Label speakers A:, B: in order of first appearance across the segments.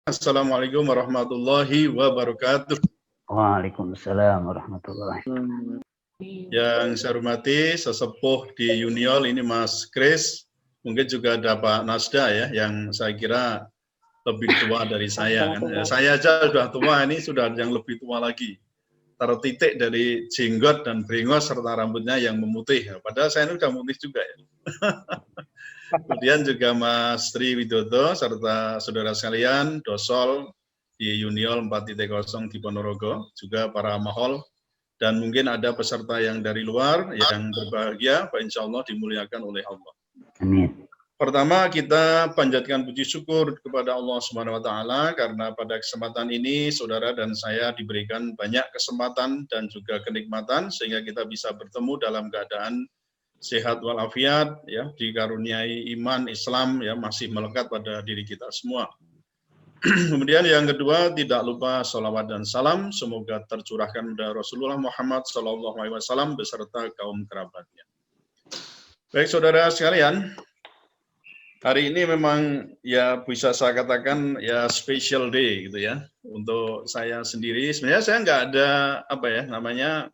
A: Assalamualaikum warahmatullahi wabarakatuh.
B: Waalaikumsalam warahmatullahi wabarakatuh.
A: Yang saya hormati sesepuh di Uniol ini Mas Kris, mungkin juga ada Pak Nasda ya, yang saya kira lebih tua dari saya kan. Saya aja sudah tua, ini sudah yang lebih tua lagi. Tertitik dari jenggot dan bringos serta rambutnya yang memutih. Padahal saya ini sudah putih juga ya. Kemudian juga Mas Tri Widodo serta saudara sekalian Dosol di Uniol 4.0 di Ponorogo, juga para mahol, dan mungkin ada peserta yang dari luar yang berbahagia, insya Allah dimuliakan oleh Allah.
B: Amin.
A: Pertama kita panjatkan puji syukur kepada Allah Subhanahu wa taala karena pada kesempatan ini saudara dan saya diberikan banyak kesempatan dan juga kenikmatan sehingga kita bisa bertemu dalam keadaan sehat walafiat, ya, dikaruniai iman Islam ya masih melekat pada diri kita semua. Kemudian yang kedua, tidak lupa salawat dan salam semoga tercurahkan pada Rasulullah Muhammad SAW beserta kaum kerabatnya. Baik saudara sekalian, hari ini memang ya bisa saya katakan ya special day gitu ya untuk saya sendiri. Sebenarnya saya nggak ada apa ya namanya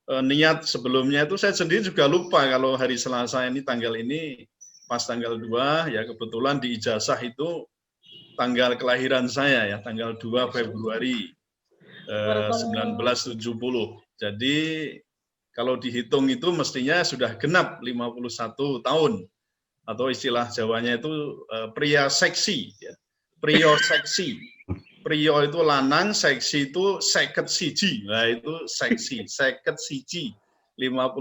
A: niat sebelumnya itu, saya sendiri juga lupa kalau hari Selasa ini tanggal ini pas tanggal 2 ya, kebetulan di ijazah itu tanggal kelahiran saya ya, tanggal 2 Februari 1970. Jadi kalau dihitung itu mestinya sudah genap 51 tahun atau istilah Jawanya itu pria seksi ya. Prio seksi. Prio itu lanang, seksi itu seket siji. Nah itu seksi, seket siji. 51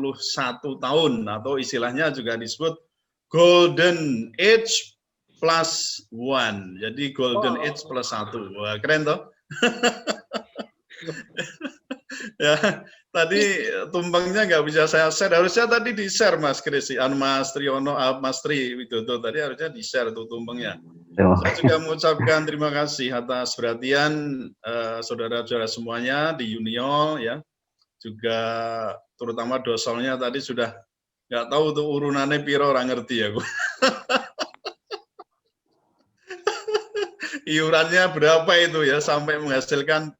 A: tahun atau istilahnya juga disebut golden age plus one. Jadi golden age plus 1. Wah, keren toh? Ya, tadi tumpengnya nggak bisa saya share. Harusnya tadi di-share Mas Kris, Mas Triono, Mas Tri Widodo tadi harusnya di-share tuh tumpengnya. Saya juga mengucapkan terima kasih atas perhatian saudara-saudara semuanya di Uniol ya, juga terutama dosolnya tadi sudah nggak tahu tuh urunannya piro, orang ngerti ya. Iurannya berapa itu ya sampai menghasilkan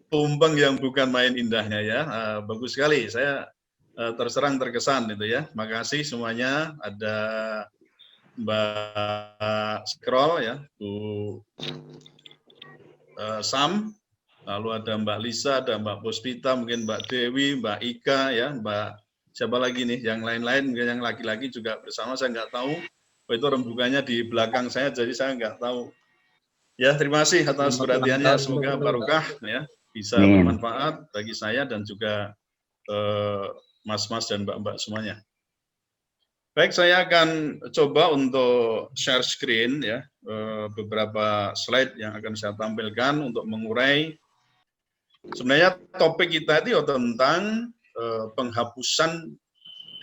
A: tumpeng yang bukan main indahnya ya. Bagus sekali, saya terserang terkesan itu ya. Makasih semuanya. Ada Mbak Scroll ya, Bu Sam, lalu ada Mbak Lisa, ada Mbak Puspita, mungkin Mbak Dewi, Mbak Ika ya, Mbak siapa lagi nih, yang lain-lain mungkin yang laki-laki juga bersama, saya nggak tahu. Itu rembukannya di belakang saya, jadi saya nggak tahu. Ya, terima kasih atas perhatiannya, semoga barokah ya, bisa bermanfaat bagi saya dan juga mas-mas dan mbak-mbak semuanya. Baik, saya akan coba untuk share screen ya, beberapa slide yang akan saya tampilkan untuk mengurai. Sebenarnya topik kita itu tentang penghapusan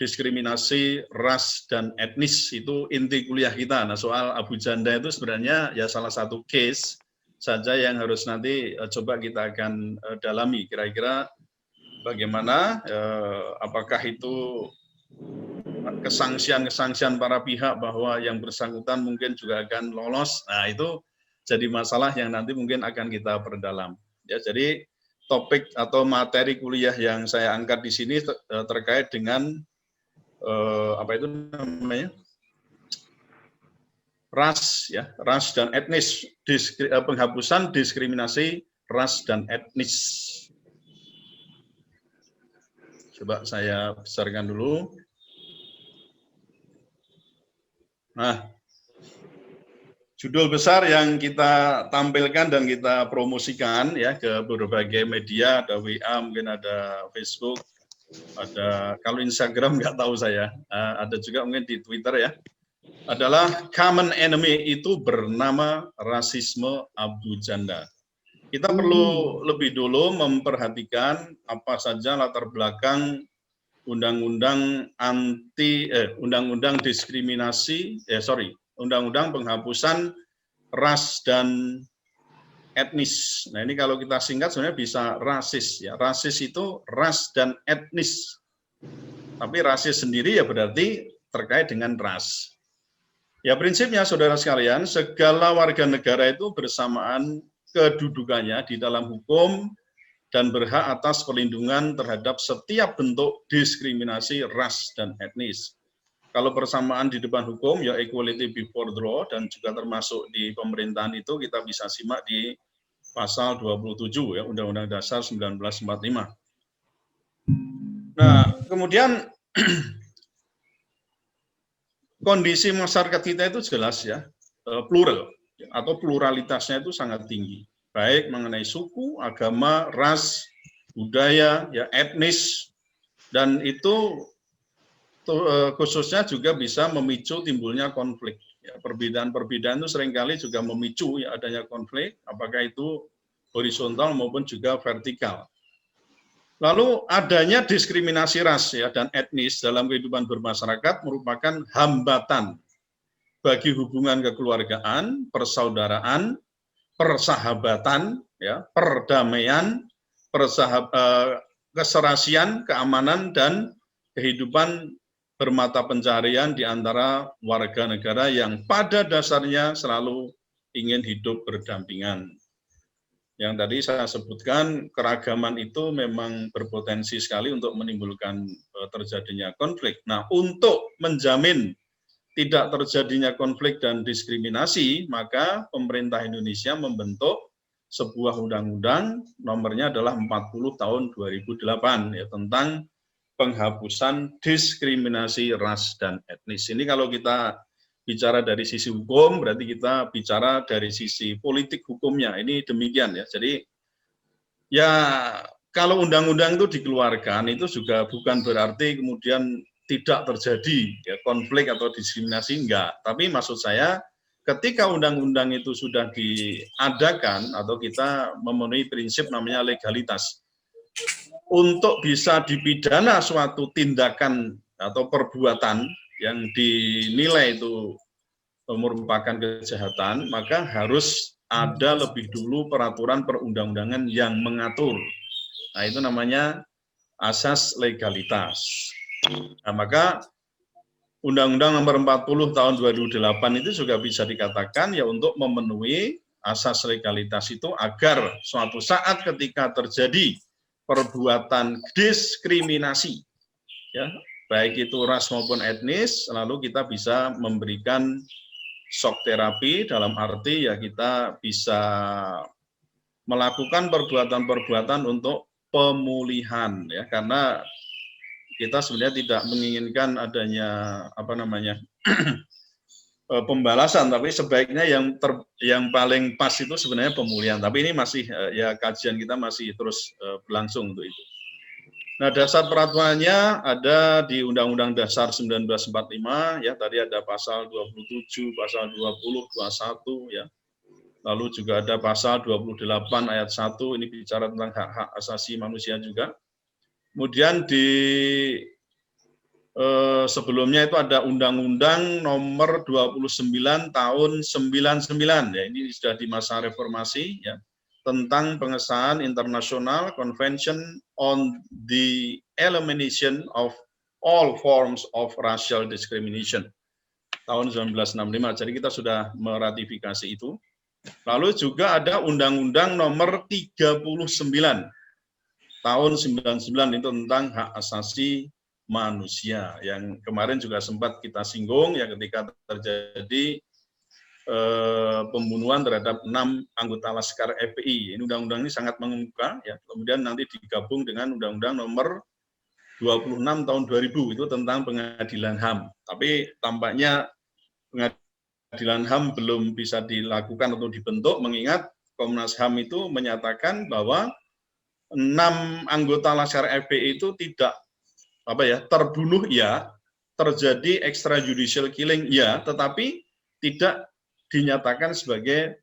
A: diskriminasi ras dan etnis, itu inti kuliah kita. Nah, soal Abu Janda itu sebenarnya ya salah satu case saja yang harus nanti coba kita akan dalami. Kira-kira bagaimana, apakah itu kesangsian para pihak bahwa yang bersangkutan mungkin juga akan lolos. Nah, itu jadi masalah yang nanti mungkin akan kita perdalam. Ya, jadi topik atau materi kuliah yang saya angkat di sini terkait dengan apa itu namanya? Ras ya, ras dan etnis, penghapusan diskriminasi ras dan etnis. Coba saya besarkan dulu. Nah, judul besar yang kita tampilkan dan kita promosikan ya ke berbagai media, ada WA, mungkin ada Facebook, ada kalau Instagram nggak tahu saya, ada juga mungkin di Twitter ya, adalah common enemy itu bernama rasisme Abu Janda. Kita perlu lebih dulu memperhatikan apa saja latar belakang undang-undang undang-undang penghapusan ras dan etnis. Nah, ini kalau kita singkat sebenarnya bisa rasis ya. Rasis itu ras dan etnis. Tapi rasis sendiri ya berarti terkait dengan ras. Ya prinsipnya saudara sekalian, segala warga negara itu bersamaan kedudukannya di dalam hukum dan berhak atas perlindungan terhadap setiap bentuk diskriminasi ras dan etnis. Kalau persamaan di depan hukum, ya equality before the law, dan juga termasuk di pemerintahan itu kita bisa simak di pasal 27 ya Undang-Undang Dasar 1945. Nah, kemudian kondisi masyarakat kita itu jelas ya, plural atau pluralitasnya itu sangat tinggi, baik mengenai suku, agama, ras, budaya, ya etnis, dan itu khususnya juga bisa memicu timbulnya konflik. Ya, perbedaan-perbedaan itu seringkali juga memicu ya adanya konflik, apakah itu horizontal maupun juga vertikal. Lalu adanya diskriminasi ras ya dan etnis dalam kehidupan bermasyarakat merupakan hambatan bagi hubungan kekeluargaan, persaudaraan, persahabatan, ya, perdamaian, keserasian, keamanan dan kehidupan bermata pencaharian di antara warga negara yang pada dasarnya selalu ingin hidup berdampingan. Yang tadi saya sebutkan, keragaman itu memang berpotensi sekali untuk menimbulkan terjadinya konflik. Nah, untuk menjamin tidak terjadinya konflik dan diskriminasi, maka pemerintah Indonesia membentuk sebuah undang-undang, nomornya adalah 40 tahun 2008, ya, tentang penghapusan diskriminasi ras dan etnis. Ini kalau kita bicara dari sisi hukum, berarti kita bicara dari sisi politik hukumnya. Ini demikian ya. Jadi ya kalau undang-undang itu dikeluarkan itu juga bukan berarti kemudian tidak terjadi ya, konflik atau diskriminasi, enggak. Tapi maksud saya ketika undang-undang itu sudah diadakan atau kita memenuhi prinsip namanya legalitas, untuk bisa dipidana suatu tindakan atau perbuatan yang dinilai itu merupakan kejahatan, maka harus ada lebih dulu peraturan perundang-undangan yang mengatur. Nah, itu namanya asas legalitas. Nah, maka Undang-Undang Nomor 40 Tahun 2008 itu juga bisa dikatakan ya untuk memenuhi asas legalitas itu agar suatu saat ketika terjadi perbuatan diskriminasi, ya baik itu ras maupun etnis, lalu kita bisa memberikan shock terapi dalam arti ya kita bisa melakukan perbuatan-perbuatan untuk pemulihan ya, karena kita sebenarnya tidak menginginkan adanya pembalasan, tapi sebaiknya yang paling pas itu sebenarnya pemulihan. Tapi ini masih ya kajian kita masih terus berlangsung untuk itu. Nah, dasar peraturannya ada di Undang-Undang Dasar 1945 ya, tadi ada pasal 27, pasal 20, 21 ya. Lalu juga ada pasal 28 ayat 1, ini bicara tentang hak-hak asasi manusia juga. Kemudian di sebelumnya itu ada Undang-Undang Nomor 29 Tahun 99 ya, ini sudah di masa reformasi ya, tentang pengesahan International Convention on the Elimination of All Forms of Racial Discrimination tahun 1965. Jadi kita sudah meratifikasi itu. Lalu juga ada Undang-Undang Nomor 39 tahun 99 itu tentang hak asasi manusia yang kemarin juga sempat kita singgung ya ketika terjadi pembunuhan terhadap 6 anggota Laskar FPI. Ini undang-undang ini sangat mengemuka ya. Kemudian nanti digabung dengan Undang-Undang Nomor 26 tahun 2000 itu tentang pengadilan HAM. Tapi tampaknya pengadilan HAM belum bisa dilakukan atau dibentuk mengingat Komnas HAM itu menyatakan bahwa 6 anggota Laskar FPI itu tidak terbunuh ya, terjadi extrajudicial killing ya, tetapi tidak dinyatakan sebagai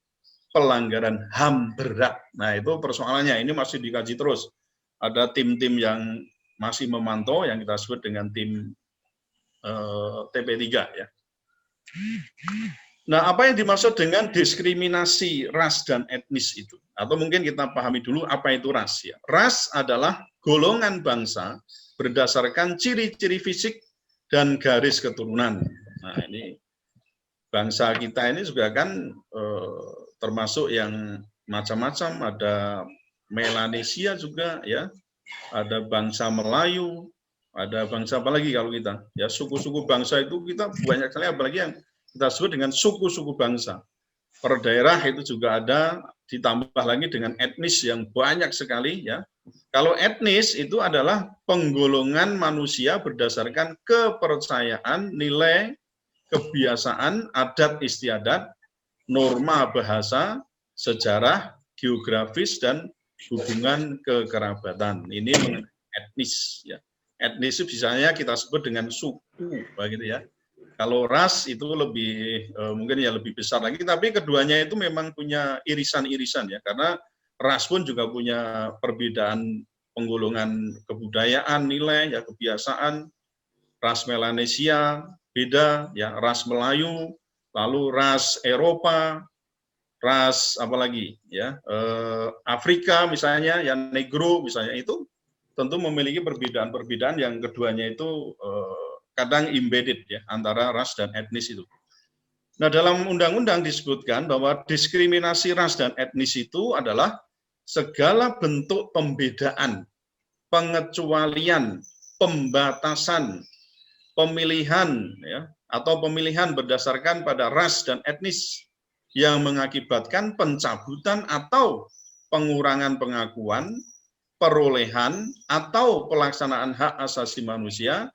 A: pelanggaran HAM berat. Nah, itu persoalannya, ini masih dikaji terus. Ada tim-tim yang masih memantau yang kita sebut dengan tim TP3 ya. Nah, apa yang dimaksud dengan diskriminasi ras dan etnis itu? Atau mungkin kita pahami dulu apa itu ras ya. Ras adalah golongan bangsa berdasarkan ciri-ciri fisik dan garis keturunan. Nah, ini bangsa kita ini juga kan termasuk yang macam-macam, ada Melanesia juga ya, ada bangsa Melayu, ada bangsa apa lagi kalau kita ya, suku-suku bangsa itu kita banyak sekali, apalagi yang kita sebut dengan suku-suku bangsa. Per daerah itu juga ada, ditambah lagi dengan etnis yang banyak sekali ya. Kalau etnis itu adalah penggolongan manusia berdasarkan kepercayaan, nilai, kebiasaan, adat istiadat, norma bahasa, sejarah, geografis, dan hubungan kekerabatan. Ini mengenai etnis ya. Etnis itu biasanya kita sebut dengan suku, begitu ya. Kalau ras itu lebih mungkin ya lebih besar lagi, tapi keduanya itu memang punya irisan-irisan ya, karena ras pun juga punya perbedaan penggolongan kebudayaan, nilai, ya kebiasaan. Ras Melanesia beda, ya ras Melayu, lalu ras Eropa, ras apalagi ya Afrika misalnya, yang Negro misalnya, itu tentu memiliki perbedaan-perbedaan yang keduanya itu kadang embedded ya antara ras dan etnis itu. Nah, dalam undang-undang disebutkan bahwa diskriminasi ras dan etnis itu adalah segala bentuk pembedaan, pengecualian, pembatasan, pemilihan ya, atau pemilihan berdasarkan pada ras dan etnis yang mengakibatkan pencabutan atau pengurangan pengakuan, perolehan atau pelaksanaan hak asasi manusia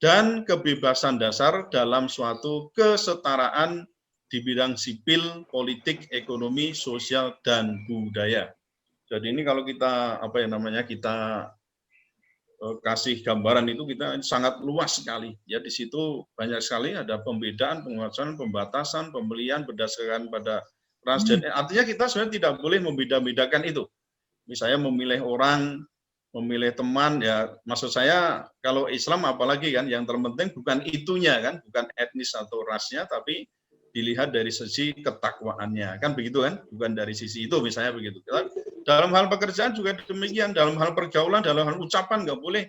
A: dan kebebasan dasar dalam suatu kesetaraan di bidang sipil, politik, ekonomi, sosial, dan budaya. Jadi ini kalau kita kita kasih gambaran itu kita sangat luas sekali ya. Di situ banyak sekali ada pembedaan, penguasaan, pembatasan, pembelian berdasarkan pada ras dan artinya kita sebenarnya tidak boleh membeda-bedakan itu. Misalnya memilih orang, memilih teman ya, maksud saya kalau Islam apalagi kan yang terpenting bukan itunya kan, bukan etnis atau rasnya, tapi dilihat dari sisi ketakwaannya kan, begitu kan, bukan dari sisi itu misalnya begitu. Dalam hal pekerjaan juga demikian, dalam hal pergaulan, dalam hal ucapan nggak boleh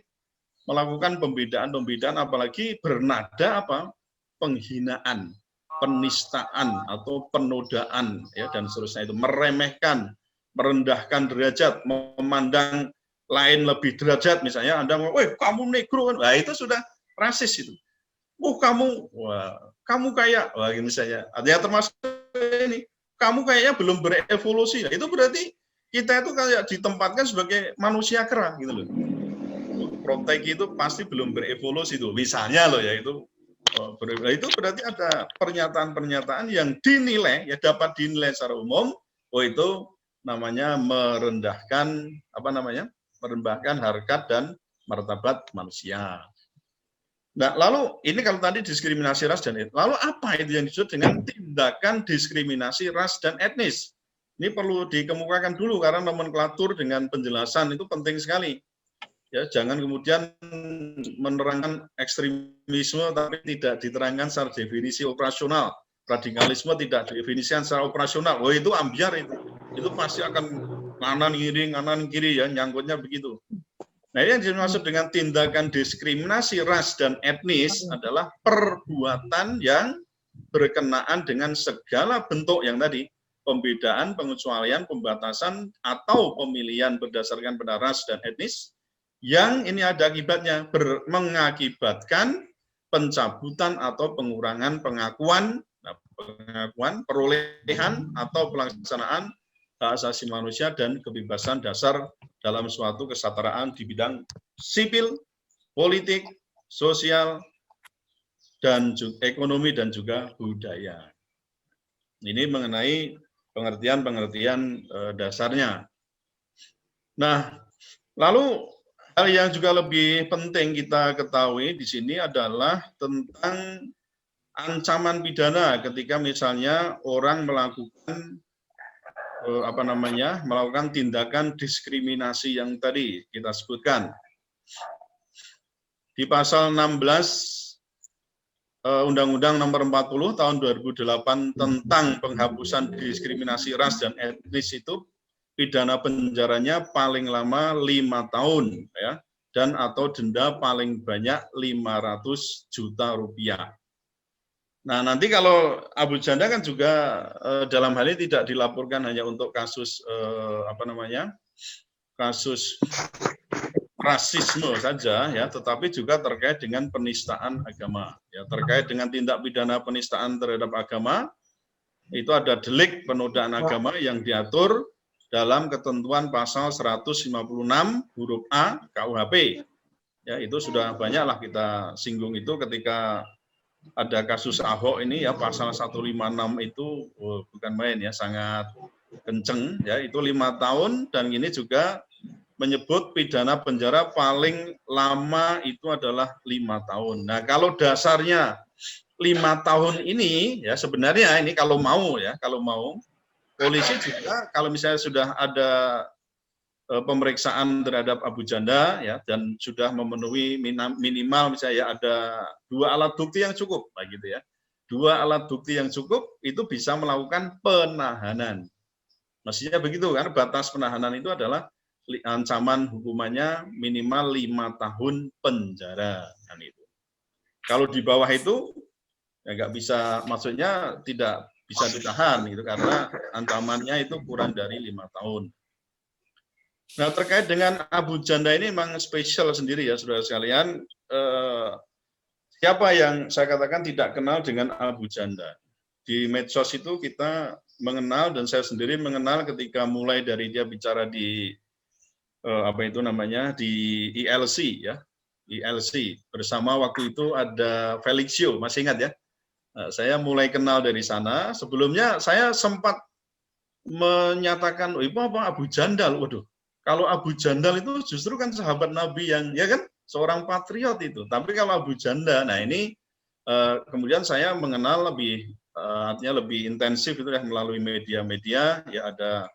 A: melakukan pembedaan-pembedaan, apalagi bernada penghinaan, penistaan atau penodaan ya, dan seterusnya, itu meremehkan, merendahkan derajat, memandang lain lebih derajat, misalnya Anda mau, kamu negro kan, nah itu sudah rasis itu. Kamu kayak, misalnya, artinya termasuk ini, kamu kayaknya belum berevolusi. Nah, itu berarti kita itu kayak ditempatkan sebagai manusia kera gitu loh. Protek itu pasti belum berevolusi itu, misalnya loh ya, itu berarti ada pernyataan-pernyataan yang dinilai ya, dapat dinilai secara umum, itu namanya merendahkan merendahkan harkat dan martabat manusia. Nah, lalu ini kalau tadi diskriminasi ras dan etnis, lalu apa itu yang disebut dengan tindakan diskriminasi ras dan etnis? Ini perlu dikemukakan dulu karena nomenklatur dengan penjelasan itu penting sekali. Ya, jangan kemudian menerangkan ekstremisme tapi tidak diterangkan secara definisi operasional. Radikalisme tidak didefinisikan secara operasional. Itu ambiar itu. Itu pasti akan kanan kiri ya, nyangkutnya begitu. Nah, ini yang dimaksud dengan tindakan diskriminasi ras dan etnis adalah perbuatan yang berkenaan dengan segala bentuk yang tadi, pembedaan, pengecualian, pembatasan, atau pemilihan berdasarkan pada ras dan etnis, yang ini ada akibatnya, mengakibatkan pencabutan atau pengurangan pengakuan, perolehan, atau pelaksanaan hak asasi manusia dan kebebasan dasar dalam suatu kesetaraan di bidang sipil, politik, sosial, dan ekonomi dan juga budaya. Ini mengenai pengertian-pengertian dasarnya. Nah, lalu hal yang juga lebih penting kita ketahui di sini adalah tentang ancaman pidana ketika misalnya orang melakukan melakukan tindakan diskriminasi yang tadi kita sebutkan. Di pasal 16 Undang-Undang Nomor 40 Tahun 2008 tentang penghapusan diskriminasi ras dan etnis itu pidana penjaranya paling lama 5 tahun ya, dan atau denda paling banyak 500 juta rupiah. Nah, nanti kalau Abu Janda kan juga dalam hal ini tidak dilaporkan hanya untuk kasus kasus rasisme saja ya, tetapi juga terkait dengan penistaan agama. Ya, terkait dengan tindak pidana penistaan terhadap agama, itu ada delik penodaan agama yang diatur dalam ketentuan pasal 156 huruf A KUHP. Ya, itu sudah banyaklah kita singgung itu ketika ada kasus Ahok ini ya, pasal 156 itu bukan main ya, sangat kenceng ya, itu 5 tahun, dan ini juga menyebut pidana penjara paling lama itu adalah 5 tahun. Nah, kalau dasarnya 5 tahun ini ya, sebenarnya ini kalau mau polisi juga kalau misalnya sudah ada pemeriksaan terhadap Abu Janda ya, dan sudah memenuhi minimal misalnya ya, ada 2 alat bukti yang cukup, gitu ya. 2 alat bukti yang cukup itu bisa melakukan penahanan. Mestinya begitu kan, batas penahanan itu adalah ancaman hukumannya minimal 5 tahun penjara kan itu. Kalau di bawah itu ya nggak bisa, maksudnya tidak bisa ditahan gitu, karena ancamannya itu kurang dari 5 tahun. Nah, terkait dengan Abu Janda ini memang spesial sendiri ya, saudara sekalian. Siapa yang saya katakan tidak kenal dengan Abu Janda? Di medsos itu kita mengenal, dan saya sendiri mengenal ketika mulai dari dia bicara di di ILC ya, ILC bersama waktu itu ada Felixio, masih ingat ya? Saya mulai kenal dari sana. Sebelumnya saya sempat menyatakan, itu apa Abu Jandal? Waduh, kalau Abu Jandal itu justru kan sahabat Nabi yang, ya kan, seorang patriot itu. Tapi kalau Abu Janda, nah ini kemudian saya mengenal lebih, artinya lebih intensif itu ya, melalui media-media, ya ada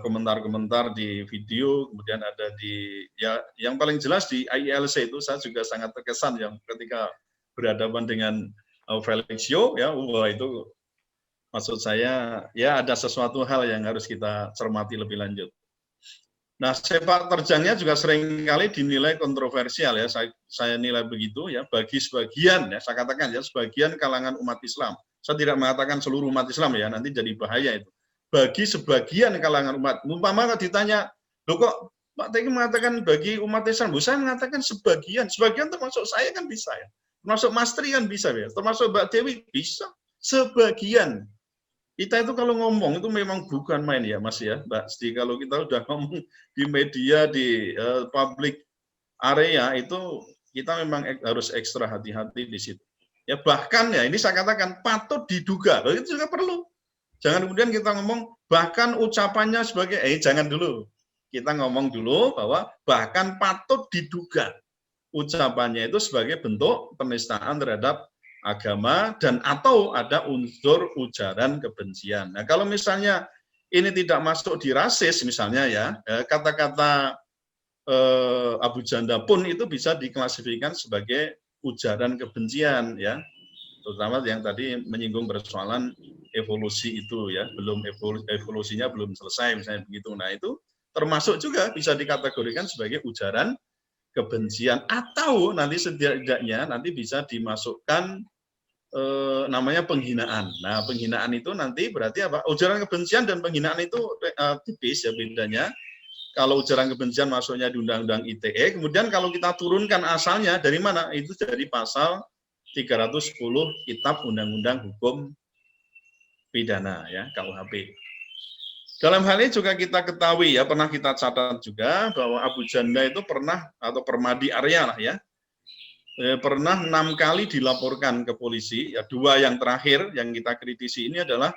A: komentar-komentar di video, kemudian ada di, ya yang paling jelas di ILC itu saya juga sangat terkesan yang ketika berhadapan dengan Felixio, ya, wah itu maksud saya ya ada sesuatu hal yang harus kita cermati lebih lanjut. Nah, sepak terjangnya juga seringkali dinilai kontroversial ya, saya nilai begitu ya, bagi sebagian ya, saya katakan ya, sebagian kalangan umat Islam. Saya tidak mengatakan seluruh umat Islam ya, nanti jadi bahaya itu. Bagi sebagian kalangan umat, umpama kalau ditanya, loh kok Pak Teki mengatakan bagi umat Islam, saya mengatakan sebagian termasuk saya kan bisa ya, termasuk Mas Tri kan bisa ya, termasuk Mbak Dewi bisa, sebagian. Kita itu kalau ngomong itu memang bukan main ya Mas ya, Mbak Sti, kalau kita udah ngomong di media, di public area itu kita memang harus ekstra hati-hati di situ. Ya bahkan ya ini saya katakan patut diduga, itu juga perlu. Jangan kemudian kita ngomong bahkan ucapannya sebagai jangan dulu. Kita ngomong dulu bahwa bahkan patut diduga ucapannya itu sebagai bentuk penistaan terhadap agama dan atau ada unsur ujaran kebencian. Nah, kalau misalnya ini tidak masuk di rasis misalnya ya, kata-kata Abu Janda pun itu bisa diklasifikasikan sebagai ujaran kebencian ya. Terutama yang tadi menyinggung persoalan evolusi itu ya, belum evolusinya belum selesai misalnya begitu. Nah, itu termasuk juga bisa dikategorikan sebagai ujaran kebencian, atau nanti setidaknya nanti bisa dimasukkan namanya penghinaan. Nah, penghinaan itu nanti berarti apa? Ujaran kebencian dan penghinaan itu tipis ya bedanya. Kalau ujaran kebencian masuknya di Undang-Undang ITE, kemudian kalau kita turunkan asalnya dari mana? Itu dari pasal 310 Kitab Undang-Undang Hukum Pidana ya, KUHP. Dalam hal ini juga kita ketahui ya, pernah kita catat juga bahwa Abu Janda itu pernah, atau Permadi Arya lah ya, pernah 6 kali dilaporkan ke polisi. Ya, 2 yang terakhir yang kita kritisi ini adalah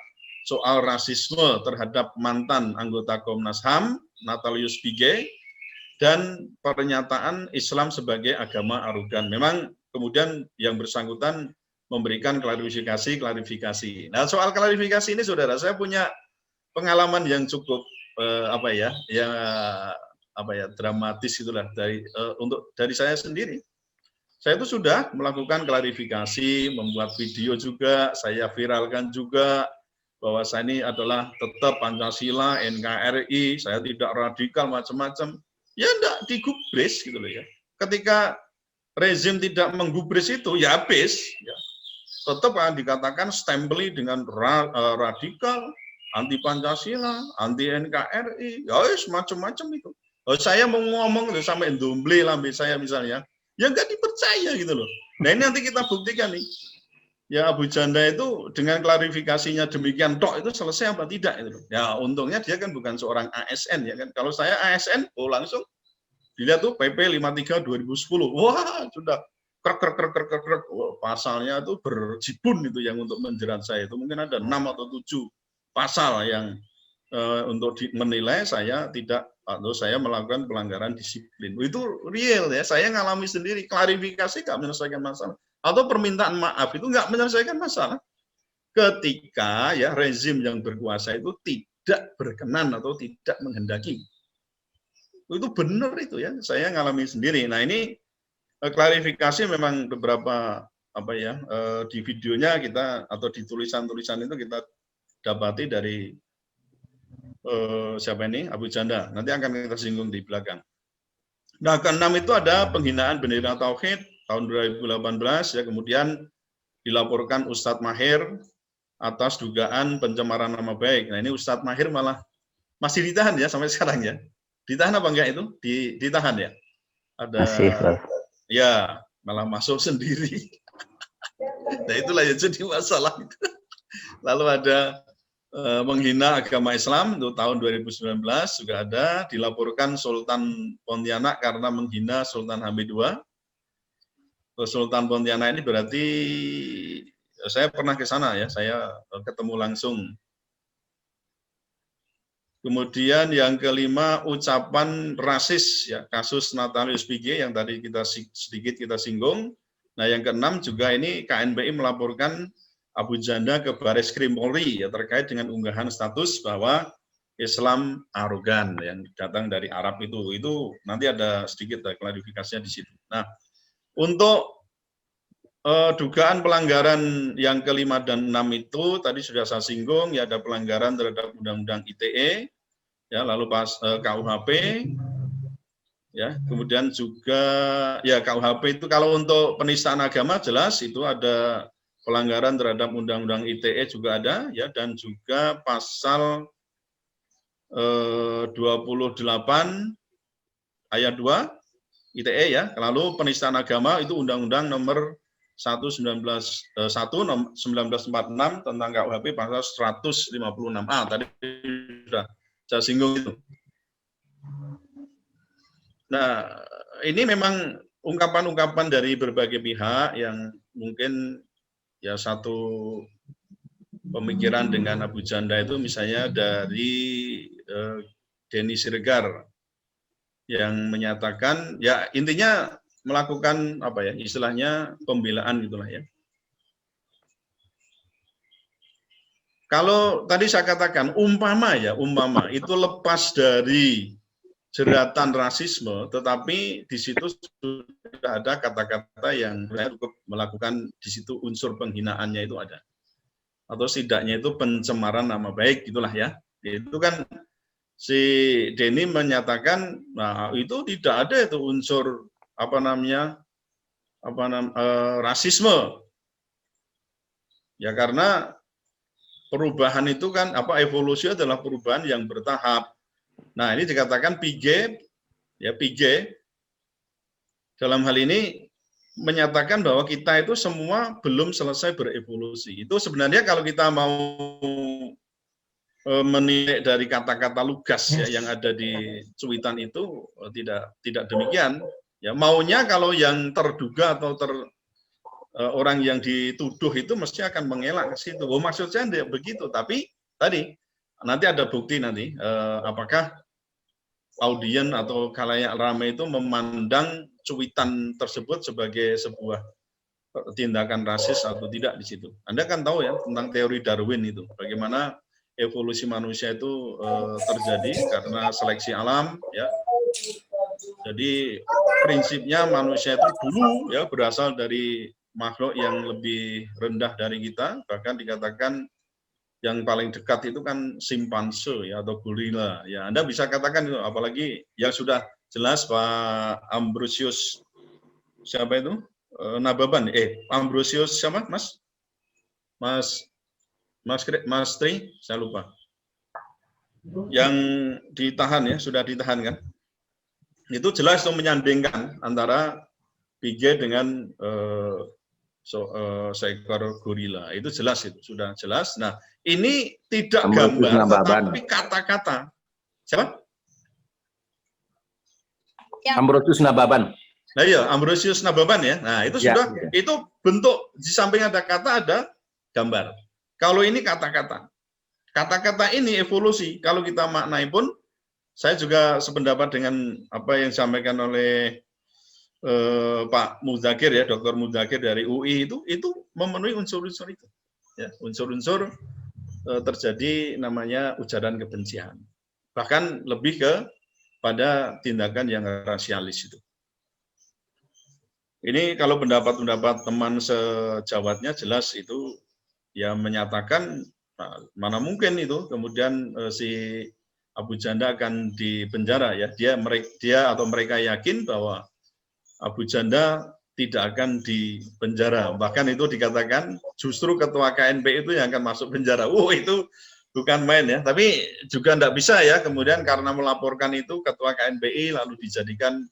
A: soal rasisme terhadap mantan anggota Komnas HAM, Natalius Bige, dan pernyataan Islam sebagai agama arogan. Memang kemudian yang bersangkutan memberikan klarifikasi. Nah, soal klarifikasi ini saudara, saya punya pengalaman yang cukup dramatis itulah dari saya sendiri. Saya itu sudah melakukan klarifikasi, membuat video juga, saya viralkan juga bahwa saya ini adalah tetap Pancasila, NKRI, saya tidak radikal macam-macam. Ya enggak digubris gitu loh ya. Ketika rezim tidak menggubris itu ya habis ya. tetap akan dikatakan stempeli dengan radikal, anti Pancasila, anti NKRI, ya macam-macam itu. Saya mau ngomong sampai ndomble lambe saya misalnya, ya nggak dipercaya gitu loh. Nah ini nanti kita buktikan nih. Ya Abu Janda itu dengan klarifikasinya demikian tok itu selesai apa tidak itu. Ya untungnya dia kan bukan seorang ASN ya kan. Kalau saya ASN, langsung dilihat tuh PP 53 2010. Wah, sudah krek. Pasalnya itu berjibun itu yang untuk menjerat saya. Itu mungkin ada 6 atau 7 pasal yang untuk menilai saya tidak atau saya melakukan pelanggaran disiplin. Itu real ya. Saya ngalami sendiri. Klarifikasi nggak menyelesaikan masalah. Atau permintaan maaf itu nggak menyelesaikan masalah. Ketika ya rezim yang berkuasa itu tidak berkenan atau tidak menghendaki. Itu benar itu ya, saya ngalami sendiri. Nah ini klarifikasi memang beberapa apa ya di videonya kita atau di tulisan-tulisan itu kita dapati dari siapa ini Abu Janda. Nanti akan kita singgung di belakang. Nah keenam itu ada penghinaan bendera tauhid tahun 2018 ya, kemudian dilaporkan Ustadz Mahir atas dugaan pencemaran nama baik. Nah ini Ustadz Mahir malah masih ditahan ya sampai sekarang ya. Ditahan apa enggak itu? Ditahan ya? Ada
B: Masih,
A: ya malah masuk sendiri. Nah itulah yang jadi masalah. Lalu ada menghina agama Islam untuk tahun 2019 juga ada, dilaporkan Sultan Pontianak karena menghina Sultan Hamid II. Sultan Pontianak ini berarti saya pernah ke sana ya, saya ketemu langsung. Kemudian yang kelima ucapan rasis ya, kasus Natalius Pigai yang tadi kita sedikit kita singgung. Nah yang keenam juga ini KNPI melaporkan Abu Janda ke Baris Krim Polri ya, terkait dengan unggahan status bahwa Islam arogan yang datang dari Arab itu nanti ada sedikit klarifikasinya di situ. Nah untuk dugaan pelanggaran yang kelima dan enam itu tadi sudah saya singgung ya, ada pelanggaran terhadap Undang-Undang ITE ya, lalu pas KUHP ya, kemudian juga ya KUHP itu kalau untuk penistaan agama jelas itu ada pelanggaran terhadap Undang-Undang ITE juga ada ya, dan juga pasal 28 ayat 2 ITE ya. Lalu penistaan agama itu Undang-Undang nomor 1946 tentang KUHP pasal 156A tadi sudah saya singgung itu. Nah, ini memang ungkapan-ungkapan dari berbagai pihak yang mungkin ya satu pemikiran dengan Abu Janda itu, misalnya dari Denny Siregar yang menyatakan ya intinya melakukan apa ya istilahnya pembelaan gitulah ya. Kalau tadi saya katakan umpama itu lepas dari jeratan rasisme, tetapi di situ sudah ada kata-kata yang cukup melakukan di situ unsur penghinaannya itu ada, atau setidaknya itu pencemaran nama baik gitulah ya. Itu kan si Denny menyatakan, nah itu tidak ada itu unsur rasisme, ya karena perubahan itu kan evolusi adalah perubahan yang bertahap. Nah ini dikatakan Pigai dalam hal ini menyatakan bahwa kita itu semua belum selesai berevolusi. Itu sebenarnya kalau kita mau menilai dari kata-kata lugas ya yang ada di cuitan itu tidak demikian. Ya maunya kalau yang terduga atau orang yang dituduh itu mesti akan mengelak ke situ. Oh maksud saya tidak begitu, tapi tadi nanti ada bukti nanti apakah audien atau khalayak ramai itu memandang cuitan tersebut sebagai sebuah tindakan rasis atau tidak di situ. Anda kan tahu ya tentang teori Darwin itu, bagaimana evolusi manusia itu terjadi karena seleksi alam ya. Jadi prinsipnya manusia itu dulu ya berasal dari makhluk yang lebih rendah dari kita, bahkan dikatakan yang paling dekat itu kan simpanse ya atau gorila ya. Anda bisa katakan itu, apalagi yang sudah jelas Pak Ambrosius siapa itu Nababan Ambrosius siapa Mas Mas Tri, saya lupa. Yang ditahan ya, sudah ditahan kan? Itu jelas itu menyandingkan antara Pige dengan seekor gorila. Itu jelas, itu sudah jelas. Nah, ini tidak gambar, tetapi kata-kata. Siapa?
C: Ambrosius Nababan.
A: Nah iya, Ambrosius Nababan ya. Nah itu sudah, itu bentuk di samping ada kata ada gambar. Kalau ini kata-kata. Kata-kata ini evolusi. Kalau kita maknai pun, saya juga sependapat dengan apa yang disampaikan oleh Pak Muzakir ya, Dr. Muzakir dari UI itu memenuhi unsur-unsur itu. Ya, unsur-unsur terjadi namanya ujaran kebencian. Bahkan lebih ke pada tindakan yang rasialis itu. Ini kalau pendapat-pendapat teman sejawatnya jelas itu ya menyatakan mana mungkin itu kemudian si Abu Janda akan dipenjara ya. Dia atau mereka yakin bahwa Abu Janda tidak akan dipenjara. Bahkan itu dikatakan justru ketua KNPI itu yang akan masuk penjara. Itu bukan main ya. Tapi juga tidak bisa ya kemudian karena melaporkan itu ketua KNPI lalu dijadikan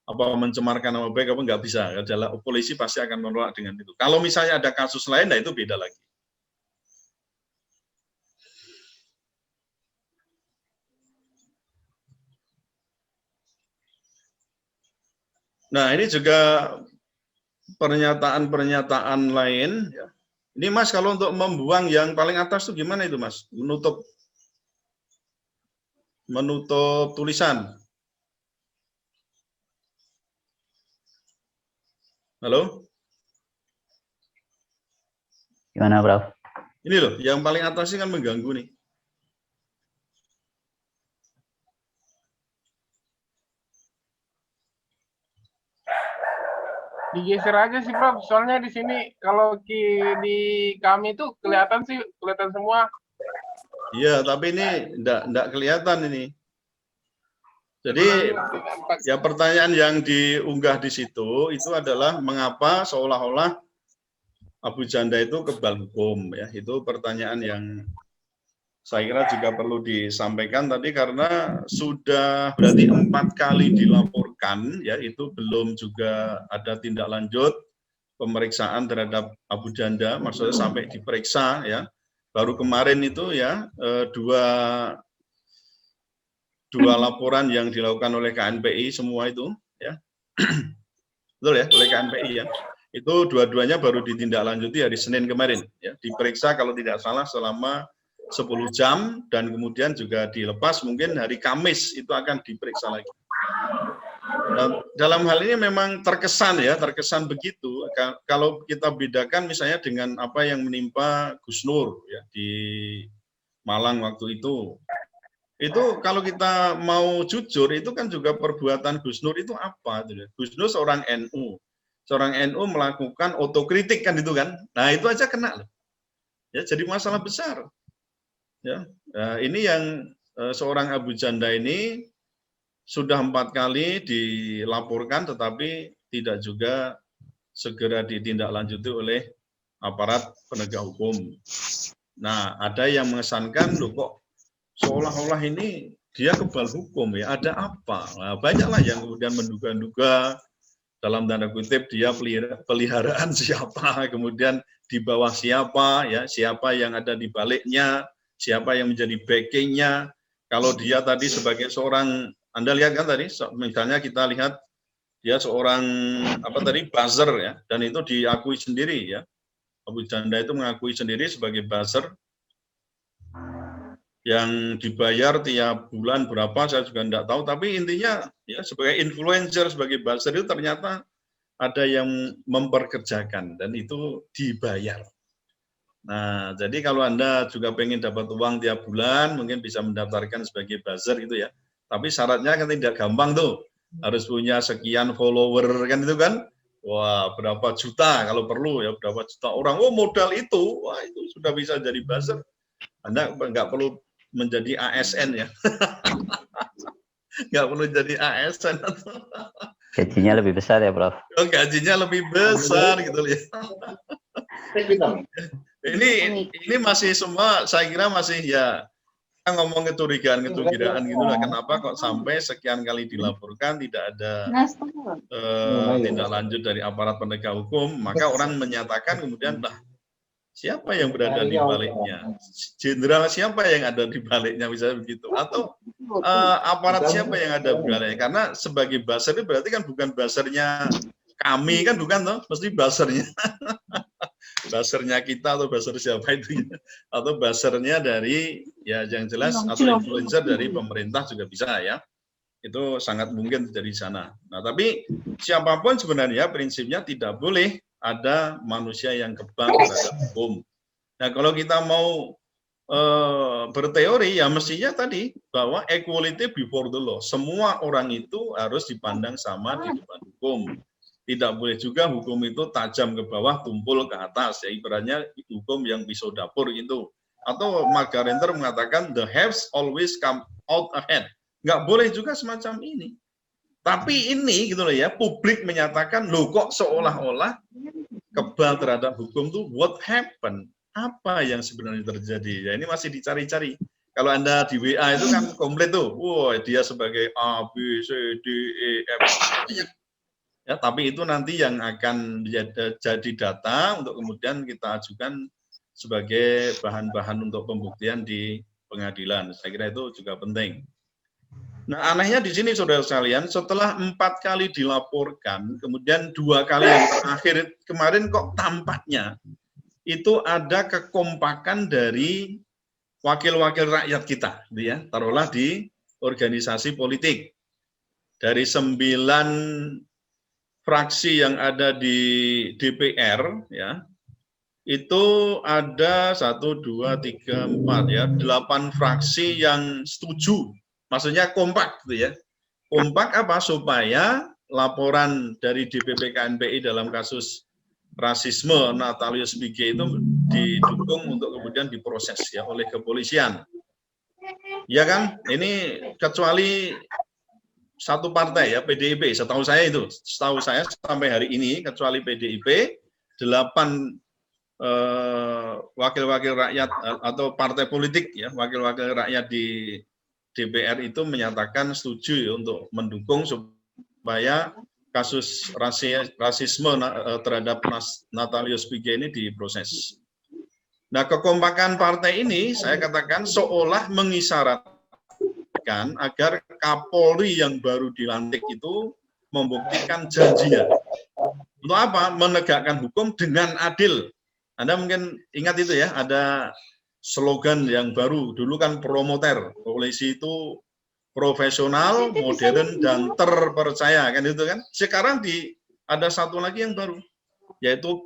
A: apa mencemarkan nama baik apa nggak bisa. Adalah polisi pasti akan menolak dengan itu. Kalau misalnya ada kasus lain, nah itu beda lagi. Nah, ini juga pernyataan-pernyataan lain. Ya. Ini Mas, kalau untuk membuang yang paling atas itu gimana itu Mas? Menutup tulisan. Halo?
B: Gimana, Prof?
A: Ini loh, yang paling atas ini kan mengganggu nih.
D: Digeser aja sih Prof, soalnya di sini kalau di kami itu kelihatan semua.
A: Iya, tapi ini enggak kelihatan ini. Jadi ya pertanyaan yang diunggah di situ itu adalah mengapa seolah-olah Abu Janda itu kebal hukum ya. Itu pertanyaan yang saya kira juga perlu disampaikan tadi karena sudah berarti 4 kali dilaporkan ya, itu belum juga ada tindak lanjut pemeriksaan terhadap Abu Janda, maksudnya sampai diperiksa ya. Baru kemarin itu ya dua laporan yang dilakukan oleh KNPI semua itu ya. Betul ya, oleh KNPI ya. Itu dua-duanya baru ditindaklanjuti hari Senin kemarin ya. Diperiksa kalau tidak salah selama 10 jam dan kemudian juga dilepas mungkin hari Kamis itu akan diperiksa lagi. Nah, dalam hal ini memang terkesan begitu. Kalau kita bedakan misalnya dengan apa yang menimpa Gus Nur ya di Malang waktu itu kalau kita mau jujur itu kan juga perbuatan Gus Nur itu apa? Gus Nur seorang NU melakukan otokritik kan itu kan. Nah itu aja kena loh. Ya jadi masalah besar. Ya, nah, ini yang seorang Abu Janda ini sudah 4 kali dilaporkan, tetapi tidak juga segera ditindaklanjuti oleh aparat penegak hukum. Nah, ada yang mengesankan, loh kok seolah-olah ini dia kebal hukum ya, ada apa? Nah, banyaklah yang kemudian menduga-duga dalam tanda kutip dia peliharaan siapa, kemudian di bawah siapa, ya siapa yang ada di baliknya, siapa yang menjadi backingnya. Kalau dia tadi sebagai seorang, Anda lihat kan tadi, misalnya kita lihat dia seorang buzzer ya, dan itu diakui sendiri ya. Abu Janda itu mengakui sendiri sebagai buzzer yang dibayar tiap bulan berapa saya juga tidak tahu, tapi intinya ya sebagai influencer, sebagai buzzer itu ternyata ada yang memperkerjakan dan itu dibayar. Nah, jadi kalau Anda juga pengen dapat uang tiap bulan, mungkin bisa mendaftarkan sebagai buzzer gitu ya. Tapi syaratnya kan tidak gampang tuh. Harus punya sekian follower kan itu kan. Wah, berapa juta kalau perlu ya, berapa juta orang. Oh, modal itu. Wah, itu sudah bisa jadi buzzer. Anda nggak perlu menjadi ASN ya. Nggak perlu jadi ASN.
B: Gajinya lebih besar ya, Prof?
A: Oh, gajinya lebih besar gitu ya. Ini masih semua saya kira masih ya kita ngomong kecurigaan gitu lah. Kenapa kok sampai sekian kali dilaporkan tidak ada tindak lanjut dari aparat penegak hukum, maka orang menyatakan kemudian lah siapa yang berada di baliknya, jenderal siapa yang ada di baliknya misalnya begitu, atau aparat siapa yang ada di baliknya, karena sebagai buzzer itu berarti kan bukan buzzernya kami kan, bukan toh, mesti buzzernya buzzernya kita atau buzzer siapa itu, atau buzzernya dari ya yang jelas atau influencer dari pemerintah juga bisa ya, itu sangat mungkin dari sana. Nah tapi siapapun sebenarnya prinsipnya tidak boleh ada manusia yang kebal terhadap hukum. Nah kalau kita mau berteori ya mestinya tadi bahwa equality before the law, semua orang itu harus dipandang sama di depan hukum. Tidak boleh juga hukum itu tajam ke bawah, tumpul ke atas. Ya ibaratnya hukum yang pisau dapur itu. Atau Margaret mengatakan the haves always come out ahead. Nggak boleh juga semacam ini. Tapi ini gitu loh ya, publik menyatakan loh kok seolah-olah kebal terhadap hukum tuh what happened? Apa yang sebenarnya terjadi? Ya ini masih dicari-cari. Kalau Anda di WA itu kan komplit tuh. Wah, dia sebagai A, B, C, D, E, F. Ya, tapi itu nanti yang akan jadi data untuk kemudian kita ajukan sebagai bahan-bahan untuk pembuktian di pengadilan. Saya kira itu juga penting. Nah, anehnya di sini saudara sekalian, setelah 4 kali dilaporkan, kemudian 2 kali yang terakhir kemarin kok tampaknya itu ada kekompakan dari wakil-wakil rakyat kita, gitu ya, taruhlah di organisasi politik. Dari 9 fraksi yang ada di DPR ya itu ada 1, 2, 3, 4 ya 8 fraksi yang setuju, maksudnya kompak gitu ya. Kompak apa? Supaya laporan dari DPP KNPI dalam kasus rasisme Natalius Pigai itu didukung untuk kemudian diproses ya oleh kepolisian. Ya kan? Ini kecuali satu partai ya, PDIP, setahu saya sampai hari ini kecuali PDIP 8 wakil-wakil rakyat atau partai politik ya, wakil-wakil rakyat di DPR itu menyatakan setuju ya, untuk mendukung supaya kasus rasisme terhadap Natalius Pigai ini diproses. Nah, kekompakan partai ini saya katakan seolah mengisyaratkan agar Kapolri yang baru dilantik itu membuktikan janjinya. Untuk apa? Menegakkan hukum dengan adil. Anda mungkin ingat itu ya, ada slogan yang baru. Dulu kan promoter, polisi itu profesional, modern, dan terpercaya. Kan itu kan. Sekarang ada satu lagi yang baru, yaitu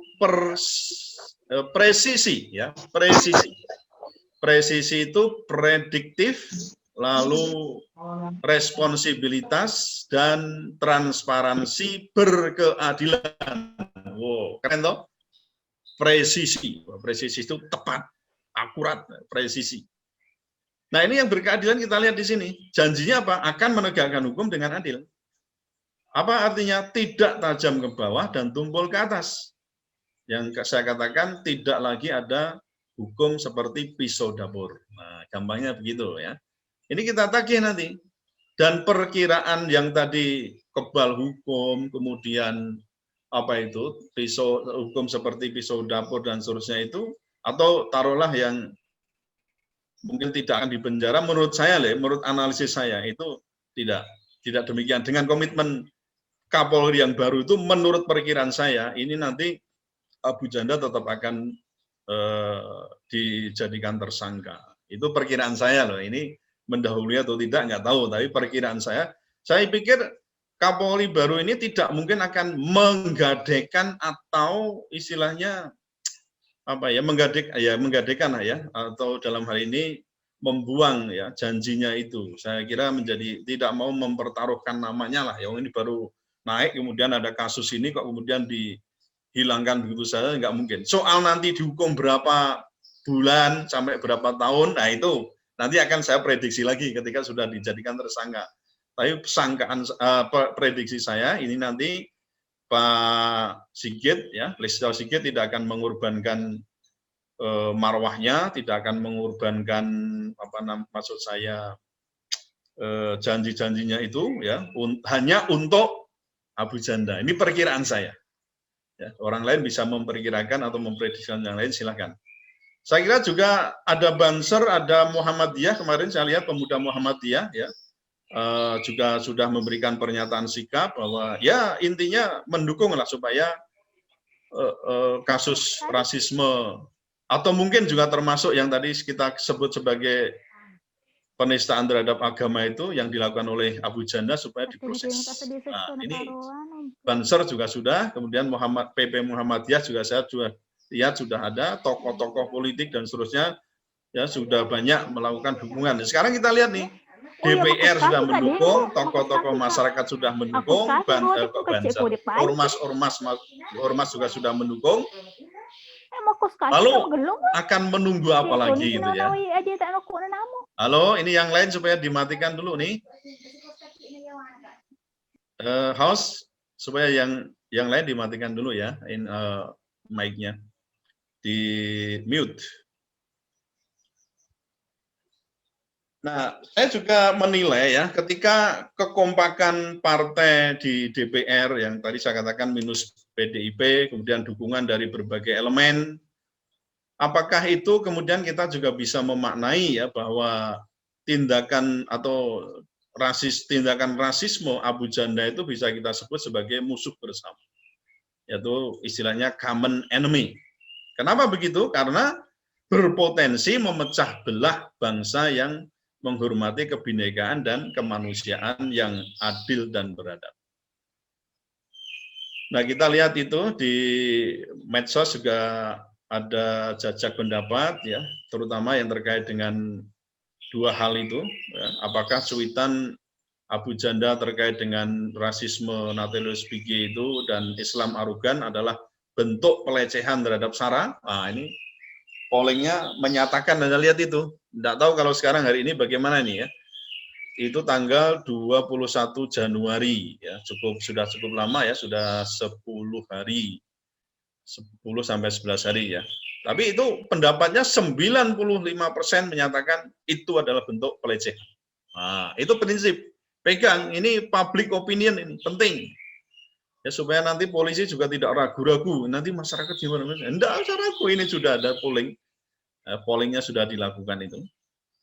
A: presisi. Ya, presisi. Presisi itu prediktif, lalu responsibilitas dan transparansi berkeadilan. Wow, keren toh? Presisi. Presisi itu tepat, akurat, presisi. Nah, ini yang berkeadilan kita lihat di sini. Janjinya apa? Akan menegakkan hukum dengan adil. Apa artinya? Tidak tajam ke bawah dan tumpul ke atas. Yang saya katakan tidak lagi ada hukum seperti pisau dapur. Nah, gampangnya begitu ya. Ini kita tagih nanti. Dan perkiraan yang tadi kebal hukum, kemudian apa itu, pisau hukum seperti pisau dapur dan seterusnya itu, atau taruhlah yang mungkin tidak akan dipenjara, menurut saya, menurut analisis saya itu tidak demikian. Dengan komitmen Kapolri yang baru itu, menurut perkiraan saya, ini nanti Abu Janda tetap akan dijadikan tersangka. Itu perkiraan saya loh. Ini mendahului atau tidak nggak tahu, tapi perkiraan saya pikir Kapolri baru ini tidak mungkin akan menggadekan atau istilahnya apa ya, menggadekan ya, atau dalam hal ini membuang ya janjinya itu. Saya kira menjadi tidak mau mempertaruhkan namanya lah. Yang ini baru naik, kemudian ada kasus ini kok kemudian dihilangkan begitu saja, nggak mungkin. Soal nanti dihukum berapa bulan sampai berapa tahun, nah itu nanti akan saya prediksi lagi ketika sudah dijadikan tersangka. Tapi prediksi saya ini nanti Pak Sigit ya, Listio Sigit tidak akan mengorbankan marwahnya, tidak akan mengorbankan maksud saya janji-janjinya itu ya hanya untuk Abu Janda. Ini perkiraan saya. Ya, orang lain bisa memperkirakan atau memprediksikan yang lain, silahkan. Saya kira juga ada Banser, ada Muhammadiyah, kemarin saya lihat pemuda Muhammadiyah ya juga sudah memberikan pernyataan sikap bahwa ya intinya mendukung lah supaya kasus rasisme atau mungkin juga termasuk yang tadi kita sebut sebagai penistaan terhadap agama itu yang dilakukan oleh Abu Janda supaya diproses. Nah, ini Banser juga sudah, kemudian PP Muhammadiyah juga saya juga lihat sudah ada tokoh-tokoh politik dan seterusnya ya sudah banyak melakukan dukungan. Sekarang kita lihat nih DPR sudah mendukung, tokoh-tokoh masyarakat sudah mendukung, ormas juga sudah mendukung. Lalu akan menunggu apa lagi gitu ya? Halo, ini yang lain supaya dimatikan dulu nih. Host supaya yang lain dimatikan dulu ya, mic-nya di mute. Nah, saya juga menilai ya, ketika kekompakan partai di DPR yang tadi saya katakan minus PDIP, kemudian dukungan dari berbagai elemen, apakah itu kemudian kita juga bisa memaknai ya bahwa tindakan atau tindakan rasisme Abu Janda itu bisa kita sebut sebagai musuh bersama, yaitu istilahnya common enemy. Kenapa begitu? Karena berpotensi memecah belah bangsa yang menghormati kebinekaan dan kemanusiaan yang adil dan beradab. Nah, kita lihat itu di medsos juga ada jajak pendapat ya, terutama yang terkait dengan dua hal itu, ya. Apakah cuitan Abu Janda terkait dengan rasisme Natalis Pigai itu dan Islam arogan adalah bentuk pelecehan terhadap SARA? Nah, ini pollingnya menyatakan, Anda lihat itu. Tidak tahu kalau sekarang hari ini bagaimana nih ya. Itu tanggal 21 Januari ya, sudah cukup lama ya, sudah 10 hari. 10 sampai 11 hari ya. Tapi itu pendapatnya 95% menyatakan itu adalah bentuk pelecehan. Nah, itu prinsip. Pegang, ini public opinion ini penting. Ya, supaya nanti polisi juga tidak ragu-ragu. Nanti masyarakat gimana? Tidak usah ragu, ini sudah ada polling. Pollingnya sudah dilakukan itu.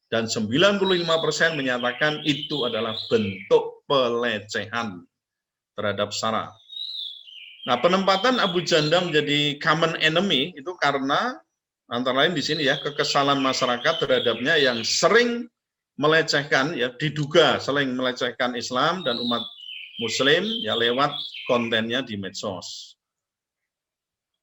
A: Dan 95% menyatakan itu adalah bentuk pelecehan terhadap SARA. Nah, penempatan Abu Janda menjadi common enemy itu karena antara lain di sini ya, kekesalan masyarakat terhadapnya yang sering melecehkan ya, diduga sering melecehkan Islam dan umat Muslim ya lewat kontennya di medsos.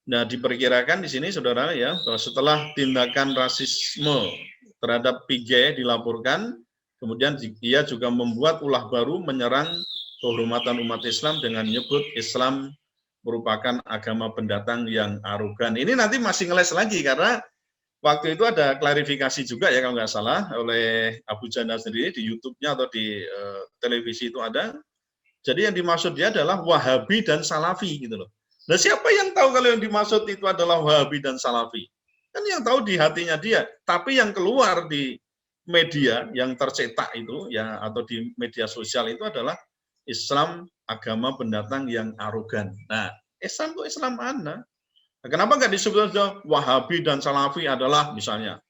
A: Nah, diperkirakan di sini saudara ya, bahwa setelah tindakan rasisme terhadap Pigai dilaporkan, kemudian dia juga membuat ulah baru menyerang kehormatan umat Islam dengan menyebut Islam merupakan agama pendatang yang arogan. Ini nanti masih ngeles lagi karena waktu itu ada klarifikasi juga ya kalau nggak salah oleh Abu Janda sendiri di YouTube-nya atau di televisi itu ada. Jadi yang dimaksud dia adalah Wahabi dan Salafi gitu loh. Nah, siapa yang tahu kalau yang dimaksud itu adalah Wahabi dan Salafi? Kan yang tahu di hatinya dia. Tapi yang keluar di media yang tercetak itu ya atau di media sosial itu adalah Islam agama pendatang yang arogan. Nah, Islam itu Islam mana? Nah, kenapa nggak disebut Wahabi dan Salafi adalah misalnya?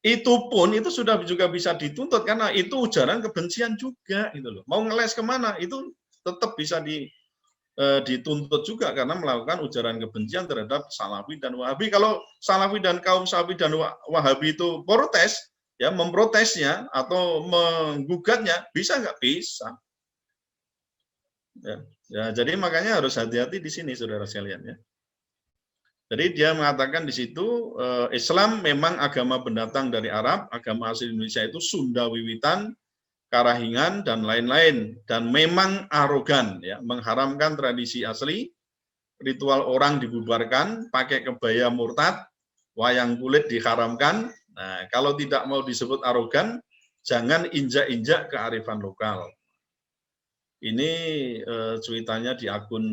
A: Itu pun itu sudah juga bisa dituntut karena itu ujaran kebencian juga gitu loh. Mau ngeles kemana? Itu tetap bisa dituntut juga karena melakukan ujaran kebencian terhadap Salafi dan Wahabi. Kalau Salafi dan kaum Salafi dan Wahabi itu protes, ya memprotesnya atau menggugatnya, bisa nggak? Bisa. Ya, jadi makanya harus hati-hati di sini, saudara sekalian ya. Jadi dia mengatakan di situ Islam memang agama pendatang dari Arab, agama asli Indonesia itu Sunda wiwitan, Karahingan dan lain-lain, dan memang arogan ya, mengharamkan tradisi asli, ritual orang dibubarkan, pakai kebaya murtad, wayang kulit diharamkan. Nah, kalau tidak mau disebut arogan, jangan injak-injak kearifan lokal. Ini cuitannya di akun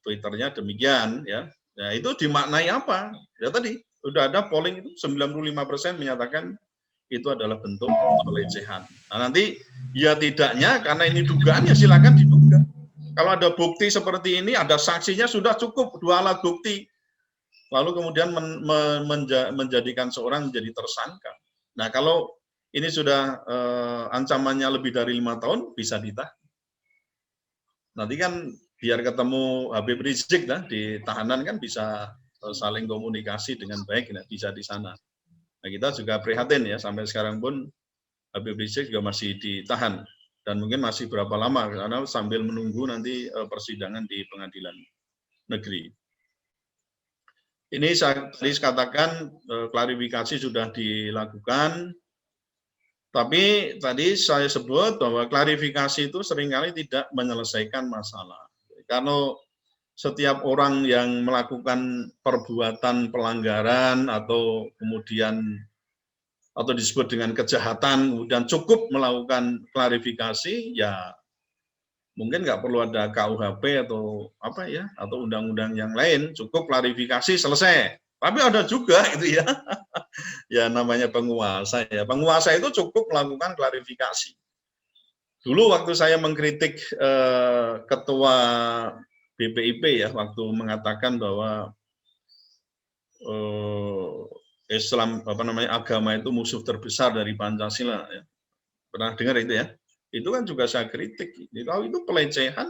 A: Twitternya demikian ya. Ya, itu dimaknai apa? Ya tadi sudah ada polling itu 95% menyatakan itu adalah bentuk pelecehan. Nah, nanti ya tidaknya karena ini dugaan ya silakan diduga. Kalau ada bukti seperti ini, ada saksinya sudah cukup 2 alat bukti. Lalu kemudian menjadikan seorang menjadi tersangka. Nah, kalau ini sudah ancamannya lebih dari 5 tahun bisa ditahan. Nanti kan biar ketemu Habib Rizik lah di tahanan kan bisa saling komunikasi dengan baik, nah, bisa di sana. Nah, kita juga prihatin ya sampai sekarang pun Habib Rizik juga masih ditahan dan mungkin masih berapa lama karena sambil menunggu nanti persidangan di pengadilan negeri. Ini saya tadi katakan klarifikasi sudah dilakukan, tapi tadi saya sebut bahwa klarifikasi itu seringkali tidak menyelesaikan masalah. Karena setiap orang yang melakukan perbuatan pelanggaran atau kemudian atau disebut dengan kejahatan, kemudian cukup melakukan klarifikasi, ya mungkin nggak perlu ada KUHP atau apa ya, atau undang-undang yang lain, cukup klarifikasi selesai. Tapi ada juga gitu ya, ya namanya penguasa ya. Penguasa itu cukup melakukan klarifikasi. Dulu waktu saya mengkritik ketua BPIP ya, waktu mengatakan bahwa Islam agama itu musuh terbesar dari Pancasila ya. Pernah dengar itu ya? Itu kan juga saya kritik. Kalau itu pelecehan,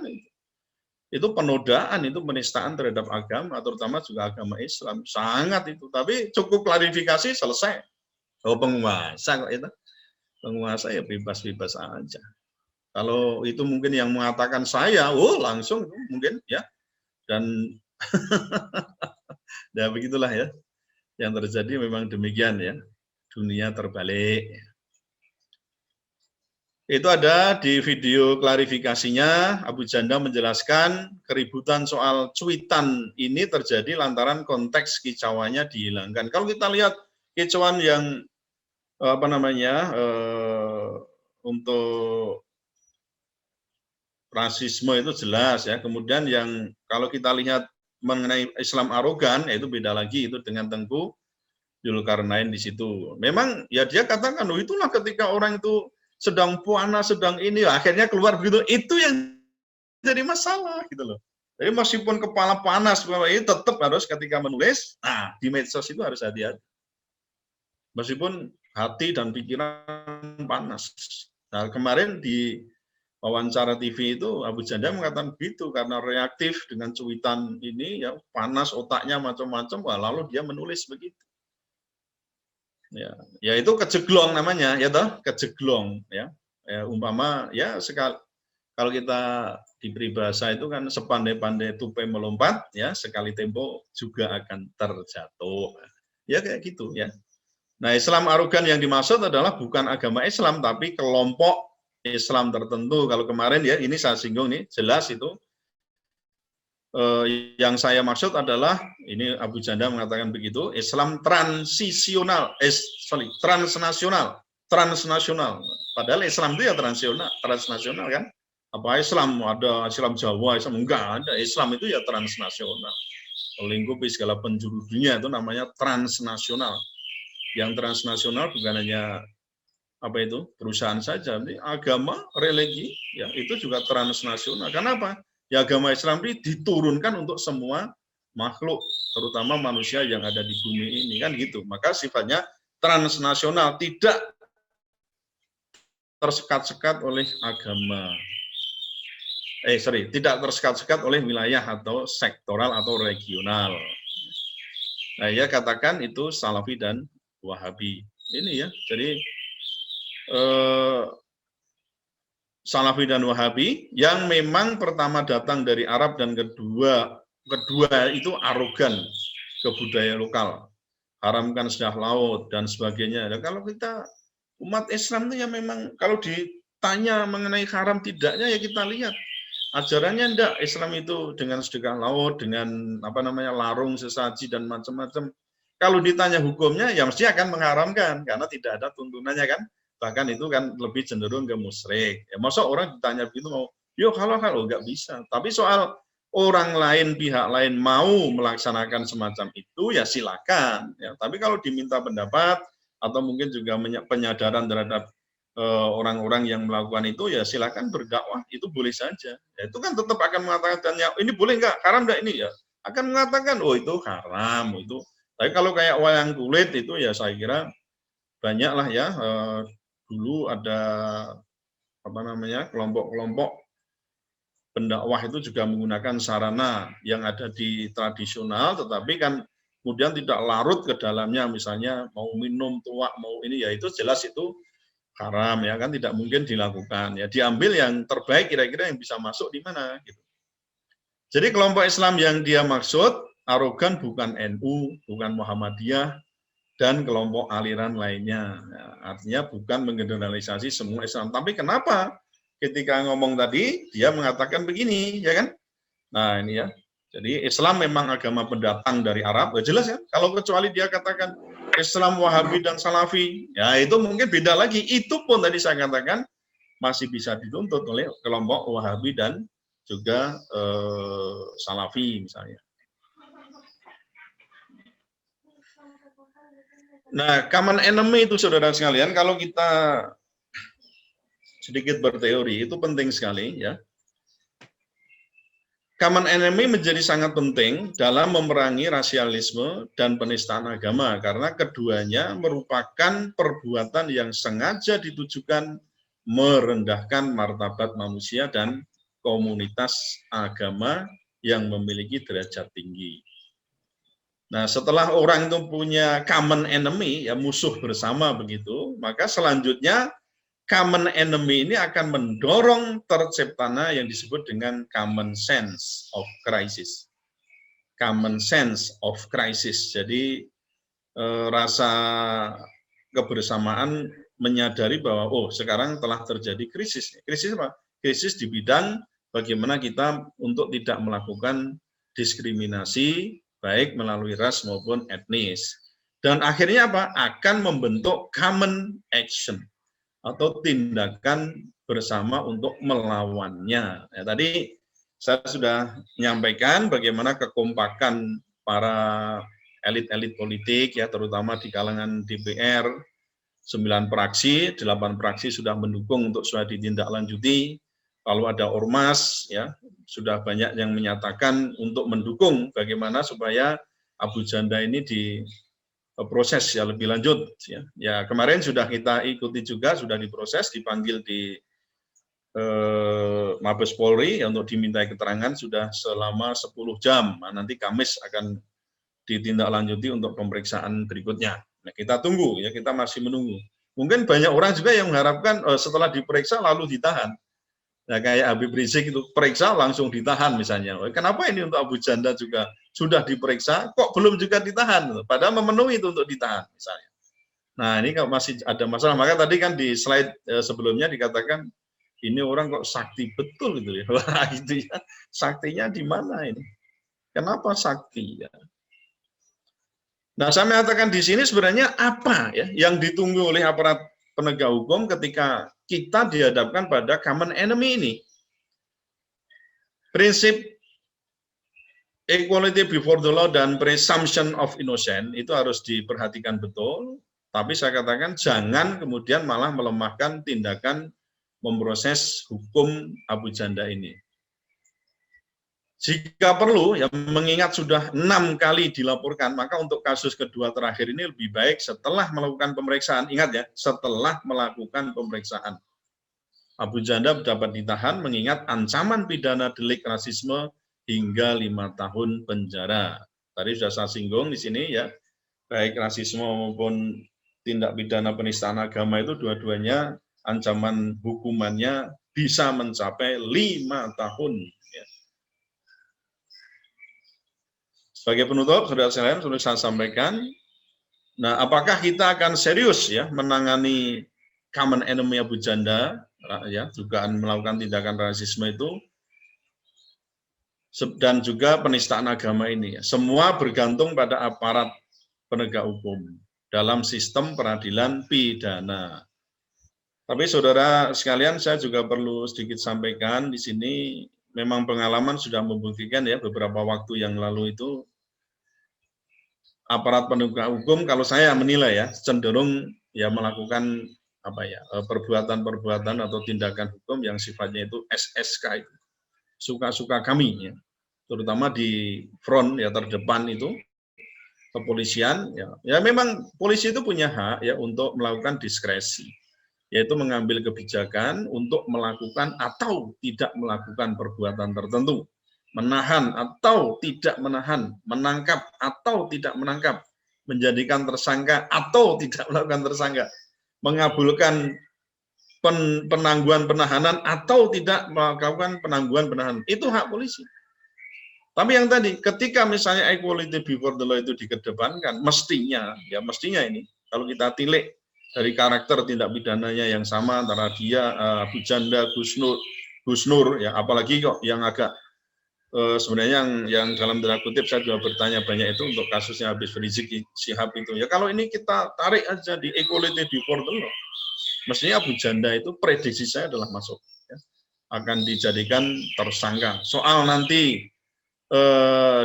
A: itu penodaan, itu penistaan terhadap agama, terutama juga agama Islam. Sangat itu. Tapi cukup klarifikasi selesai. Oh, penguasa kok itu. Penguasa ya bebas-bebas aja. Kalau itu mungkin yang mengatakan saya, langsung mungkin ya. Dan ya begitulah ya. Yang terjadi memang demikian ya. Dunia terbalik. Itu ada di video klarifikasinya, Abu Janda menjelaskan keributan soal cuitan ini terjadi lantaran konteks kicauannya dihilangkan. Kalau kita lihat kicauan yang untuk rasisme itu jelas ya. Kemudian yang kalau kita lihat mengenai Islam arogan, itu beda lagi itu dengan Tengku Zulkarnain di situ. Memang ya dia katakan, itulah ketika orang itu sedang panas, sedang ini, akhirnya keluar begitu. Itu yang jadi masalah gitu loh. Jadi meskipun kepala panas, ini tetap harus ketika menulis, nah di medsos itu harus hati-hati. Meskipun hati dan pikiran panas. Nah kemarin di wawancara TV itu Abu Janda mengatakan begitu karena reaktif dengan cuitan ini ya panas otaknya macam-macam, lalu dia menulis begitu. Ya itu kejeglong namanya ya toh, kejeglong ya. Umpama ya sekali kalau kita di peribahasa itu kan sepandai-pandai tupai melompat ya sekali tempo juga akan terjatuh. Ya kayak gitu ya. Nah, Islam arogan yang dimaksud adalah bukan agama Islam tapi kelompok Islam tertentu. Kalau kemarin ya ini saya singgung nih, jelas itu yang saya maksud adalah ini Abu Janda mengatakan begitu, Islam transnasional. Padahal Islam itu ya transnasional kan? Apa Islam ada Islam Jawa, Islam enggak ada. Islam itu ya transnasional. Lingkup segala penjuru dunia itu namanya transnasional. Yang transnasional bukan hanya apa itu perusahaan saja, agama, religi, ya itu juga transnasional. Kenapa? Ya agama Islam ini diturunkan untuk semua makhluk, terutama manusia yang ada di bumi ini kan gitu. Maka sifatnya transnasional, tidak tersekat-sekat oleh agama. Tidak tersekat-sekat oleh wilayah atau sektoral atau regional. Nah, ya katakan itu Salafi dan Wahabi. Ini ya, jadi Salafi dan Wahabi yang memang pertama datang dari Arab dan kedua itu arogan ke budaya lokal, haramkan sedah laut dan sebagainya. Dan kalau kita umat Islam itu ya memang kalau ditanya mengenai haram tidaknya ya kita lihat ajarannya enggak. Islam itu dengan sedekah laut, dengan larung sesaji dan macam-macam. Kalau ditanya hukumnya ya mesti akan mengharamkan karena tidak ada tuntunannya kan. Bahkan itu kan lebih cenderung ke musyrik. Ya masa orang ditanya begitu mau, yo halal nggak bisa. Tapi soal orang lain, pihak lain mau melaksanakan semacam itu, ya silakan. Ya. Tapi kalau diminta pendapat atau mungkin juga penyadaran terhadap orang-orang yang melakukan itu, ya silakan berdakwah, itu boleh saja. Ya, itu kan tetap akan mengatakan, ya, ini boleh nggak, haram nggak ini ya, akan mengatakan, oh itu haram, itu. Tapi kalau kayak wayang kulit itu ya saya kira banyaklah ya, dulu ada apa namanya kelompok-kelompok pendakwah itu juga menggunakan sarana yang ada di tradisional, tetapi kan kemudian tidak larut ke dalamnya, misalnya mau minum tuak, mau ini, ya itu jelas itu haram ya kan, tidak mungkin dilakukan ya, diambil yang terbaik kira-kira yang bisa masuk di mana gitu. Jadi kelompok Islam yang dia maksud arogan bukan NU, bukan Muhammadiyah dan kelompok aliran lainnya. Ya, artinya bukan menggeneralisasi semua Islam. Tapi kenapa ketika ngomong tadi dia mengatakan begini, ya kan? Nah ini ya. Jadi Islam memang agama pendatang dari Arab, ya jelas ya. Kalau kecuali dia katakan Islam Wahabi dan Salafi, ya itu mungkin beda lagi. Itu pun tadi saya katakan masih bisa dituntut oleh kelompok Wahabi dan juga Salafi misalnya. Nah, common enemy itu saudara sekalian, kalau kita sedikit berteori itu penting sekali ya. Common enemy menjadi sangat penting dalam memerangi rasialisme dan penistaan agama, karena keduanya merupakan perbuatan yang sengaja ditujukan merendahkan martabat manusia dan komunitas agama yang memiliki derajat tinggi. Nah, setelah orang itu punya common enemy, ya musuh bersama begitu, maka selanjutnya common enemy ini akan mendorong terciptanya yang disebut dengan common sense of crisis. Common sense of crisis. Jadi rasa kebersamaan menyadari bahwa oh sekarang telah terjadi krisis. Krisis apa? Krisis di bidang bagaimana kita untuk tidak melakukan diskriminasi baik melalui ras maupun etnis. Dan akhirnya apa? Akan membentuk common action atau tindakan bersama untuk melawannya. Ya, tadi saya sudah menyampaikan bagaimana kekompakan para elit-elit politik, ya terutama di kalangan DPR, 9 fraksi, 8 fraksi sudah mendukung untuk sudah ditindaklanjuti. Lalu ada ormas, ya sudah banyak yang menyatakan untuk mendukung bagaimana supaya Abu Janda ini diproses ya lebih lanjut. Ya kemarin sudah kita ikuti juga, sudah diproses, dipanggil di Mabes Polri ya, untuk dimintai keterangan sudah selama 10 jam. Nah, nanti Kamis akan ditindaklanjuti untuk pemeriksaan berikutnya. Nah, kita tunggu ya, kita masih menunggu. Mungkin banyak orang juga yang mengharapkan setelah diperiksa lalu ditahan. Nah, kayak Habib Rizik itu periksa langsung ditahan misalnya. Kenapa ini untuk Abu Janda juga sudah diperiksa kok belum juga ditahan? Padahal memenuhi itu untuk ditahan misalnya. Nah, ini kalau masih ada masalah, maka tadi kan di slide sebelumnya dikatakan ini orang kok sakti betul gitu ya. Wah, itu ya. Saktinya di mana ini? Kenapa sakti ya? Nah, saya mengatakan di sini sebenarnya apa ya yang ditunggu oleh aparat penegak hukum ketika kita dihadapkan pada common enemy ini. Prinsip equality before the law dan presumption of innocence itu harus diperhatikan betul, tapi saya katakan jangan kemudian malah melemahkan tindakan memproses hukum Abu Janda ini. Jika perlu, ya mengingat sudah 6 kali dilaporkan, maka untuk kasus kedua terakhir ini lebih baik setelah melakukan pemeriksaan, ingat ya, setelah melakukan pemeriksaan. Abu Janda dapat ditahan mengingat ancaman pidana delik rasisme hingga 5 tahun penjara. Tadi sudah saya singgung di sini ya, baik rasisme maupun tindak pidana penistaan agama itu dua-duanya ancaman hukumannya bisa mencapai 5 tahun. Sebagai penutup, saudara sekalian, sudah saya sampaikan. Nah, apakah kita akan serius ya menangani common enemy Abu Janda, ya, dugaan melakukan tindakan rasisme itu, dan juga penistaan agama ini? Semua bergantung pada aparat penegak hukum dalam sistem peradilan pidana. Tapi saudara sekalian, saya juga perlu sedikit sampaikan di sini. memang pengalaman sudah membuktikan ya beberapa waktu yang lalu itu aparat penegak hukum kalau saya menilai ya cenderung ya melakukan perbuatan-perbuatan atau tindakan hukum yang sifatnya itu SSK itu suka-suka kami ya, terutama di front ya terdepan itu kepolisian ya memang polisi itu punya hak ya untuk melakukan diskresi, yaitu mengambil kebijakan untuk melakukan atau tidak melakukan perbuatan tertentu, menahan atau tidak menahan, menangkap atau tidak menangkap, menjadikan tersangka atau tidak melakukan tersangka, mengabulkan penangguhan penahanan atau tidak melakukan penangguhan penahanan. Itu hak polisi. Tapi yang tadi, ketika misalnya equality before the law itu dikedepankan, mestinya ini, kalau kita tilik dari karakter tindak pidananya yang sama antara dia, Abu Janda, Gus Nur, ya apalagi kok yang agak sebenarnya yang dalam tanda kutip saya juga bertanya banyak itu untuk kasusnya Habib Rizik Syihab itu. Ya kalau ini kita tarik aja di equality before the law, mestinya Abu Janda itu prediksi saya adalah masuk, ya, akan dijadikan tersangka. Soal nanti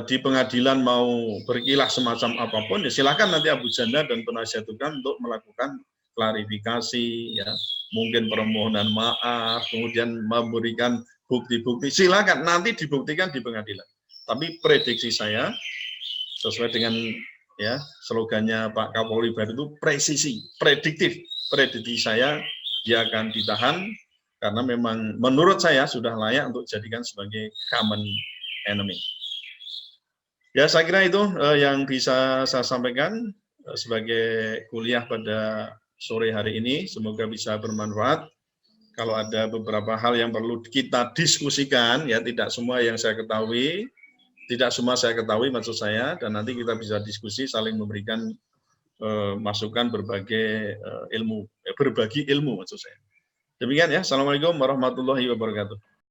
A: di pengadilan mau berkilah semacam apapun, ya silakan nanti Abu Janda dan penasihat hukum untuk melakukan klarifikasi, ya mungkin permohonan maaf, kemudian memberikan bukti-bukti, silakan nanti dibuktikan di pengadilan. Tapi prediksi saya sesuai dengan ya slogannya Pak Kapolri baru itu presisi, prediktif. Prediksi saya dia akan ditahan karena memang menurut saya sudah layak untuk dijadikan sebagai common enemy. Ya, saya kira itu yang bisa saya sampaikan sebagai kuliah pada sore hari ini. Semoga bisa bermanfaat. Kalau ada beberapa hal yang perlu kita diskusikan, ya tidak semua yang saya ketahui, maksud saya, dan nanti kita bisa diskusi, saling memberikan masukan berbagai ilmu, berbagi ilmu maksud saya. Demikian ya. Assalamualaikum warahmatullahi wabarakatuh.